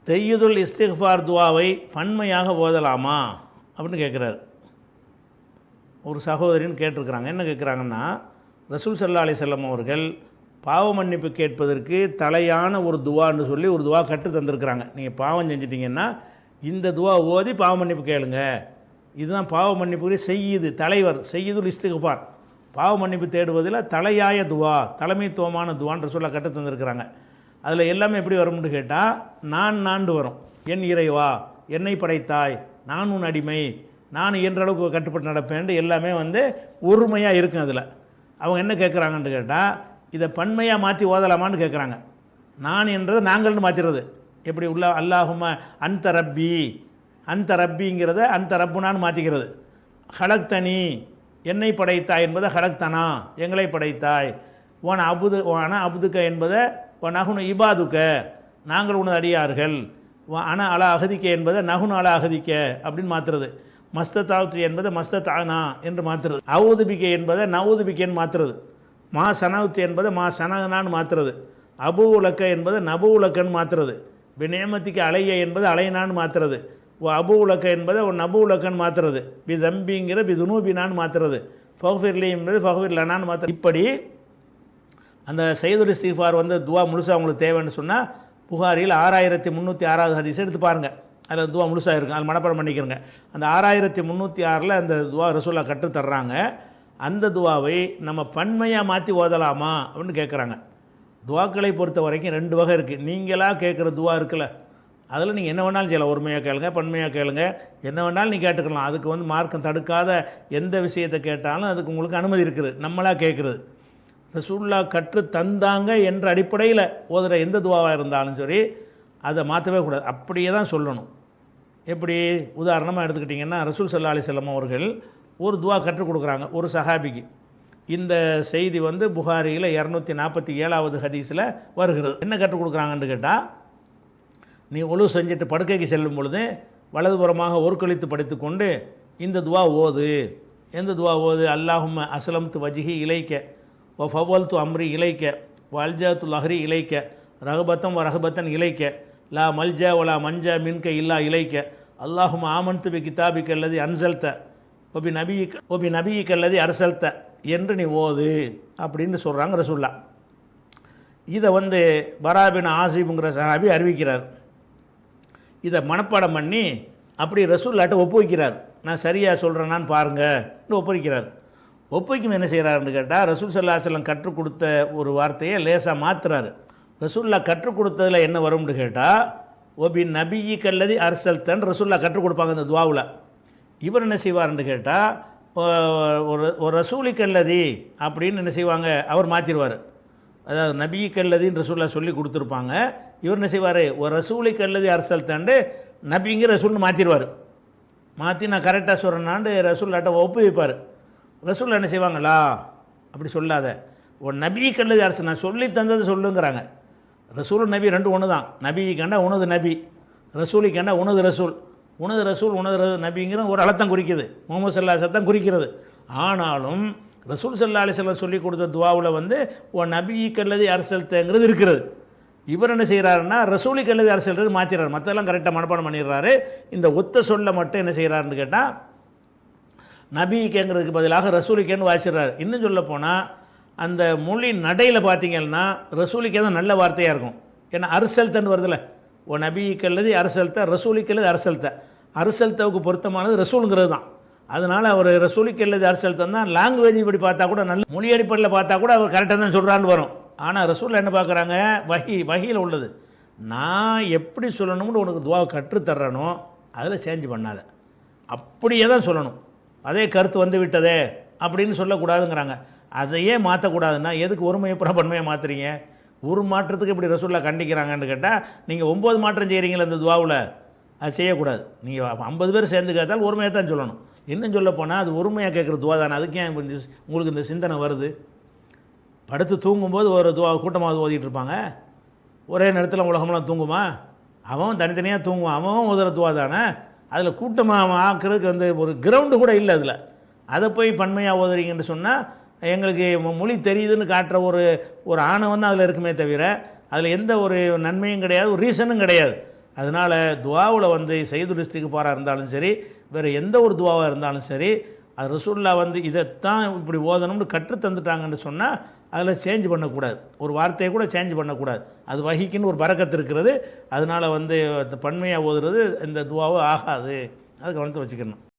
செய்யுதுல் இஸ்திக்ஃபார் துவாவை பன்மையாக ஓதலாமா அப்படின்னு கேட்குறாரு. ஒரு சகோதரின்னு கேட்டிருக்கிறாங்க. என்ன கேட்குறாங்கன்னா, ரசூல் ஸல்லல்லாஹு அலைஹி வஸல்லம் அவர்கள் பாவ மன்னிப்பு கேட்பதற்கு தலையான ஒரு துவான்னு சொல்லி ஒரு துவா கற்று தந்திருக்கிறாங்க. நீங்கள் பாவம் செஞ்சிட்டிங்கன்னா இந்த துவா ஓதி பாவ மன்னிப்பு கேளுங்க. இதுதான் பாவ மன்னிப்பு செய்யுது தலைவர் செய்யுதுல் இஸ்திக்ஃபார், பாவ மன்னிப்பு தேடுவதில் தலையாய துவா, தலைமைத்துவமான துவான்ற சொல்ல கற்று தந்திருக்கிறாங்க. அதில் எல்லாமே எப்படி வரும்னு கேட்டால், நான் வரும். என் இறைவா, என்னை படைத்தாய், நான் உன் அடிமை, நான் இயன்ற அளவுக்கு கட்டுப்பட்டு நடப்பேன், எல்லாமே ஒருமையாக இருக்கும். அதில் அவங்க என்ன கேட்குறாங்கன்னு கேட்டால், இதை பன்மையாக மாற்றி ஓதலாமான்னு கேட்குறாங்க. நான் என்றது நாங்கள்னு மாற்றிடுறது. எப்படி உள்ள அல்லாஹும்ம அந்த ரப்பி, அந்த ரப்பிங்கிறத அந்த ரப்புனான்னு மாற்றிக்கிறது. ஹலக்தனி, என்னை படைத்தாய் என்பதை ஹலக்தனா, எங்களை படைத்தாய். ஓன அபுதுக்க என்பதை நகுனு இபாதுக்க, நாங்கள் உனது அடியார்கள். அன அலா அகதிக்க என்பதை நகுனு அலா அகதிக்க அப்படின்னு மாற்றுறது. மஸ்தத்தாவுத்து என்பதை மஸ்தத்தானா என்று மாற்றுறது. அவுதுபிக்கை என்பதை நவுதுபிக்கன்னு மாற்றுறது. மா சனவுத்து என்பதை மா சனகனான்னு மாற்றுறது. அபு உலக்க என்பதை நபு உலக்கன்னு மாற்றுறது. பிநேமத்திக்கு அலைய என்பது அலையனான்னு மாற்றுறது. அபு உலக்க என்பதை நபு உலக்கன்னு மாற்றுறது. பி தம்பிங்கிற பி துனூபினான்னு மாற்றுறது. ஃபஹ்ஃபிர்லி என்பது ஃபஹ்ஃபிர்லனான்னு மாற்றுறது. இப்படி அந்த செய்யுதுல் இஸ்திக்ஃபார் துவா முழுசாக அவங்களுக்கு தேவைன்னு சொன்னால் புகாரில் 6306 ஹதீஸ் எடுத்து பாருங்கள். அதில் துவா முழுசாக இருக்கும். அது மனப்பாடம் பண்ணிக்கிறங்க. அந்த 6306 அந்த துவா ரசூலா கற்று தர்றாங்க. அந்த துவாவை நம்ம பன்மையாக மாற்றி ஓதலாமா அப்படின்னு கேட்குறாங்க. துவாக்களை பொறுத்த வரைக்கும் 2 வகை இருக்குது. நீங்களாக கேட்குற துவா இருக்குல்ல, அதில் நீங்கள் என்ன வேணாலும் செய்யலாம். ஒருமையாக கேளுங்க, பன்மையாக கேளுங்க, என்ன வேணாலும் நீங்கள் கேட்டுக்கலாம். அதுக்கு மார்க்கம் தடுக்காத எந்த விஷயத்தை கேட்டாலும் அதுக்கு உங்களுக்கு அனுமதி இருக்குது. நம்மளாக கேட்குறது ரசூலுல்லாஹ் கற்று தந்தாங்க என்ற அடிப்படையில் ஓதுகிற எந்த துவாவாக இருந்தாலும் சரி அதை மாற்றவே கூடாது. அப்படியே தான் சொல்லணும். எப்படி உதாரணமாக எடுத்துக்கிட்டிங்கன்னா, ரசூல் ஸல்லல்லாஹு அலைஹி வஸல்லம் அவர்கள் ஒரு துவா கற்றுக் கொடுக்குறாங்க ஒரு சஹாபிக்கு. இந்த செய்தி புகாரியில் 247வது ஹதீஸில் வருகிறது. என்ன கற்றுக் கொடுக்குறாங்கன்னு கேட்டால், நீ ஒழு செஞ்சுட்டு படுக்கைக்கு செல்லும் பொழுது வலதுபுறமாக ஒருக்கழித்து படித்துக்கொண்டு இந்த துவா ஓது. எந்த துவா ஓது? அல்லாஹும்ம அஸ்லம்து வஜ்ஹி இலைக்க வ ஃபவல்து அம்ரி இலைக்க வ அல்ஜஅத்து லஹ்ரி இலைக்க ரஹபத்தம் வ ரஹபத்தன் இலைக்க லா மல்ஜா வலா மஞ்சா மின்க இல்லா இலைக்க அல்லாஹும்ம ஆமன்து பி கிதாபிக்க அல்லதி அன்சல்த ஒபி நபியிக்க அல்லதி அரசல்த என்று நீ ஓது அப்படின்னு சொல்கிறாங்க ரசூல்லா. இதை பராபின் ஆசிபுங்கிற சஹாபி அறிவிக்கிறார். இதை மனப்பாடம் பண்ணி அப்படி ரசூல்லாட்ட ஒப்புவிக்கிறார். நான் சரியாக சொல்கிறேன்னான்னு பாருங்கன்னு ஒப்புவிக்கிறார். ஒப்புவிக்கும் என்ன செய்கிறாருன்னு கேட்டால், ரசூல் ஸல்லல்லாஹு அலைஹி வஸல்லம் கற்றுக் கொடுத்த ஒரு வார்த்தையை லேசாக மாற்றுறாரு. ரசூல்லா கற்றுக் கொடுத்ததில் என்ன வரும்னு கேட்டால், ஒபி நபியி கல்லதி அரசல்தன் ரசூல்லா கற்றுக் கொடுப்பாங்க இந்த துவாவில். இவர் என்ன செய்வார்னு கேட்டால், ஒரு ரசூலி கல்லதி அப்படின்னு என்ன செய்வாங்க, அவர் மாற்றிடுவார். அதாவது நபி கல்லதின்னு ரசூல்லா சொல்லி கொடுத்துருப்பாங்க. இவர் என்ன செய்வார், ஒரு ரசூலி கல்லதி அரசல்தாண்டு நபிங்கிற ரசூல்னு மாற்றிடுவார். மாற்றி நான் கரெக்டாக சொல்கிறேன்னாண்டு ரசூல்லாட்ட ஒப்புவிப்பார். ரசூல்லா என்ன செய்வாங்களா, அப்படி சொல்லாத, ஒரு நபி கல்லதி அரசு, நான் சொல்லி தந்தது சொல்லுங்கிறாங்க. ரசூல் நபி ரெண்டு ஒன்று தான். நபி கண்டா உனது நபி, ரசூலி கண்டா உனது ரசூல். உனது ரசூல் உனது நபிங்கிற ஒரு அலத்தம் குறிக்குது, முகமது ஸல்லல்லாஹு அலைஹி வஸல்லம் குறிக்கிறது. ஆனாலும் ரசூல் ஸல்லல்லாஹு அலைஹி வஸல்லம் சொல்லி கொடுத்த துவாவில் ஓ நபி கல்லதி அரசல்ங்கிறது இருக்கிறது. இவர் என்ன செய்கிறாருன்னா ரசூலி கல்லதி அரசல்றது மாற்றிடுறாரு. மற்றெல்லாம் கரெக்டாக மனப்பாடம் பண்ணிடுறாரு. இந்த ஒத்த சொல்ல மட்டும் என்ன செய்கிறாருன்னு கேட்டால், நபிக்கேங்கிறதுக்கு பதிலாக ரசூலிக்கேன்னு வாசிடுறாரு. இன்னும் சொல்ல போனால் அந்த மொழி நடையில் பார்த்தீங்கன்னா ரசூலிக்கே தான் நல்ல வார்த்தையாக இருக்கும். ஏன்னா அரசல்தன்னு வருதில்ல, ஓ நபிக்கல்லதி அரசல்த, ரசூலிக்கல்லது அரசல்த. அரசல்தவுக்கு பொருத்தமானது ரசூலுங்கிறது தான். அதனால் அவர் ரசூலிக்கல்லது அரசல்தன் தான். லாங்குவேஜ் இப்படி பார்த்தா கூட, நல்ல மொழி அடிப்படையில் பார்த்தா கூட அவர் கரெக்டாக தான் சொல்கிறான்னு வரும். ஆனால் ரசூலில் என்ன பார்க்குறாங்க, வஹியில் உள்ளது. நான் எப்படி சொல்லணும்னு உனக்கு துவா கற்றுத்தர்றனோ அதில் சேஞ்ச் பண்ணாத, அப்படியே தான் சொல்லணும். அதே கருத்து விட்டதே அப்படின்னு சொல்லக்கூடாதுங்கிறாங்க. அதையே மாற்றக்கூடாதுன்னா எதுக்கு ஒருமையை பன்மையை மாற்றுறீங்க? ஒரு மாற்றத்துக்கு இப்படி ரசூல்லா கண்டிக்கிறாங்கன்னு கேட்டால், நீங்கள் 9 மாற்றம் செய்கிறீங்களே அந்த துவாவில், அது செய்யக்கூடாது. நீங்கள் 50 பேர் சேர்ந்து கேட்டால் ஒருமையாக தான் சொல்லணும். இன்னும் சொல்ல போனால் அது ஒருமையாக கேட்குற துவா தானே. அதுக்கு ஏன் உங்களுக்கு இந்த சிந்தனை வருது? படுத்து தூங்கும்போது ஒரு துவா கூட்டமாக ஓதிட்டு இருப்பாங்க. ஒரே நேரத்தில் உலகமெல்லாம் தூங்குமா? அவன் தனித்தனியாக தூங்குவான். அவன் ஓதுற துவா தானே. அதில் கூட்டமாக ஆக்கிறதுக்கு ஒரு கிரவுண்டு கூட இல்லை. அதில் அதை போய் பன்மையாக ஓதுறீங்கன்னு சொன்னால் எங்களுக்கு மொழி தெரியுதுன்னு காட்டுற ஒரு ஆணவம் தான் அதில் இருக்குமே தவிர அதில் எந்த ஒரு நன்மையும் கிடையாது, ஒரு ரீசனும் கிடையாது. அதனால் துவாவில் வந்து சையதுல் இஸ்திக்ஃபாராக இருந்தாலும் சரி, வேறு எந்த ஒரு துவாவாக இருந்தாலும் சரி, அது ரசூலுல்லாஹ் வந்து இதைத்தான் இப்படி ஓதணும்னு கற்று தந்துட்டாங்கன்னு சொன்னால் அதில் சேஞ்ச் பண்ணக்கூடாது. ஒரு வார்த்தையை கூட சேஞ்ச் பண்ணக்கூடாது. அது வஹிக்குன்னு ஒரு பரக்கத்து இருக்கிறது. அதனால் வந்து பன்மையாக ஓதுறது இந்த துவாவை ஆகாது. அது கவனத்தை வச்சுக்கணும்.